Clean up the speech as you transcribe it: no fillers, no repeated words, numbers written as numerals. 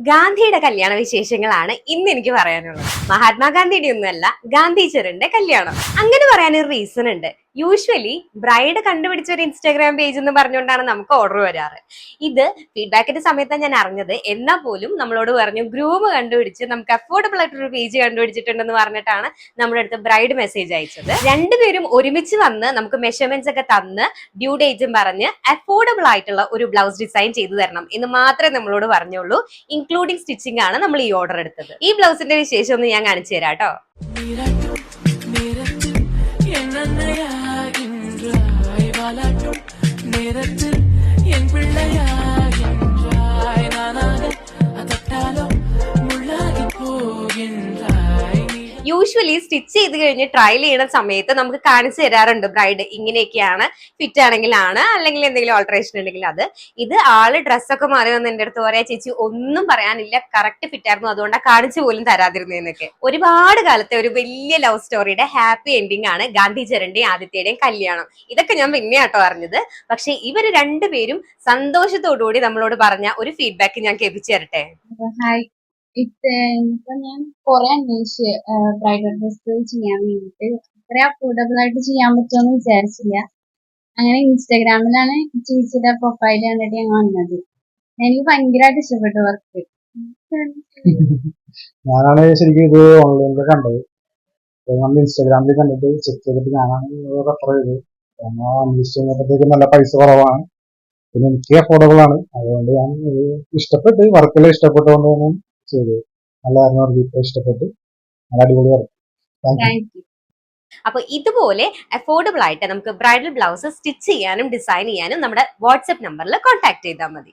ഗാന്ധിയുടെ കല്യാണ വിശേഷങ്ങളാണ് ഇന്ന് എനിക്ക് പറയാനുള്ളത്. മഹാത്മാഗാന്ധിയുടെ ഒന്നുമല്ല, ഗാന്ധിച്ചറിന്റെ കല്യാണം. അങ്ങനെ പറയാനൊരു റീസൺ ഉണ്ട്. യൂഷ്വലി ബ്രൈഡ് കണ്ടുപിടിച്ച ഒരു ഇൻസ്റ്റാഗ്രാം പേജ് എന്ന് പറഞ്ഞുകൊണ്ടാണ് നമുക്ക് ഓർഡർ വരാറ്. ഇത് ഫീഡ്ബാക്കിന്റെ സമയത്താണ് ഞാൻ അറിഞ്ഞത്. എന്നാൽ പോലും നമ്മളോട് പറഞ്ഞു ഗ്രൂം കണ്ടുപിടിച്ച് നമുക്ക് അഫോർഡബിൾ ആയിട്ടൊരു പേജ് കണ്ടുപിടിച്ചിട്ടുണ്ടെന്ന് പറഞ്ഞിട്ടാണ് നമ്മുടെ അടുത്ത് ബ്രൈഡ് മെസ്സേജ് അയച്ചത്. രണ്ടുപേരും ഒരുമിച്ച് വന്ന് നമുക്ക് മെഷർമെന്റ്സ് ഒക്കെ തന്ന് ഡ്യൂ ഡേറ്റും പറഞ്ഞ് അഫോർഡബിൾ ആയിട്ടുള്ള ഒരു ബ്ലൗസ് ഡിസൈൻ ചെയ്തു തരണം എന്ന് മാത്രമേ നമ്മളോട് പറഞ്ഞുള്ളൂ. ഇൻക്ലൂഡിംഗ് സ്റ്റിച്ചിങ് ആണ് നമ്മൾ ഈ ഓർഡർ എടുത്തത്. ഈ ബ്ലൗസിന്റെ വിശേഷം ഒന്ന് ഞാൻ കാണിച്ചു തരാം കേട്ടോ. യൂഷ്വലി സ്റ്റിച്ച് ചെയ്ത് കഴിഞ്ഞ് ട്രയൽ ചെയ്യുന്ന സമയത്ത് നമുക്ക് കാണിച്ചു തരാറുണ്ട് ബ്രൈഡ് ഇങ്ങനെയൊക്കെയാണ്, ഫിറ്റ് ആണെങ്കിലാണ്, അല്ലെങ്കിൽ എന്തെങ്കിലും ഓൾട്ടറേഷൻ ഉണ്ടെങ്കിൽ അത്. ഇത് ആള് ഡ്രസ്സൊക്കെ മാറി വന്ന് എന്റെ അടുത്ത് പറയാ, ചേച്ചി ഒന്നും പറയാനില്ല, കറക്റ്റ് ഫിറ്റ് ആയിരുന്നു, അതുകൊണ്ടാണ് കാണിച്ചു പോലും തരാതിരുന്നതെന്നൊക്കെ. ഒരുപാട് കാലത്തെ ഒരു വലിയ ലവ് സ്റ്റോറിയുടെ ഹാപ്പി എൻഡിങ് ആണ് ഗാന്ധിചരന്റെയും ആദിത്യയുടെയും കല്യാണം. ഇതൊക്കെ ഞാൻ പിന്നെ കേട്ടോ അറിഞ്ഞത്. പക്ഷെ ഇവര് രണ്ടുപേരും സന്തോഷത്തോടുകൂടി നമ്മളോട് പറഞ്ഞ ഒരു ഫീഡ്ബാക്ക് ഞാൻ കേൾപ്പിച്ചു തരട്ടെ. ഇപ്പൊ ഞാൻ കുറെ അന്വേഷിച്ച് ബ്രൈഡൽ ഡ്രസ് ചെയ്യാൻ വേണ്ടിട്ട് അത്ര അഫോർഡബിൾ ആയിട്ട് ചെയ്യാൻ പറ്റുമെന്ന് വിചാരിച്ചില്ല. അങ്ങനെ ഇൻസ്റ്റാഗ്രാമിലാണ് ചേച്ചിയുടെ പ്രൊഫൈൽ കണ്ടിട്ട് ഞാൻ വന്നത്. എനിക്ക് ഭയങ്കരമായിട്ട് ഇഷ്ടപ്പെട്ടു വർക്ക്. ഞാനാണ് ശരിക്കും ഇത് ഓൺലൈനിൽ കണ്ടത്. നമ്മൾ ഇൻസ്റ്റാഗ്രാമിൽ കണ്ടിട്ട് ചെക്ക് ചെയ്തിട്ട് ഞാനാണ് റെഫർ ചെയ്തത്. അന്വേഷിച്ച് കഴിഞ്ഞപ്പോഴത്തേക്ക് നല്ല പൈസ കുറവാണ്, പിന്നെ എനിക്ക് അഫോർഡബിൾ ആണ്. അതുകൊണ്ട് ഞാൻ ഇഷ്ടപ്പെട്ട് വർക്കെല്ലാം ഇഷ്ടപ്പെട്ടുകൊണ്ട് തന്നെ ചെയ്തത്. നല്ലതായിരുന്നു, അവർക്ക് ഇഷ്ടപ്പെട്ട്. നല്ല അടിപൊളി വർക്ക്. Thank you. അപ്പൊ ഇതുപോലെ അഫോർഡബിൾ ആയിട്ട് നമുക്ക് ബ്രൈഡൽ ബ്ലൗസ് സ്റ്റിച്ച് ചെയ്യാനും ഡിസൈൻ ചെയ്യാനും നമ്മുടെ വാട്സ്ആപ്പ് നമ്പറിൽ കോൺടാക്ട് ചെയ്താൽ മതി.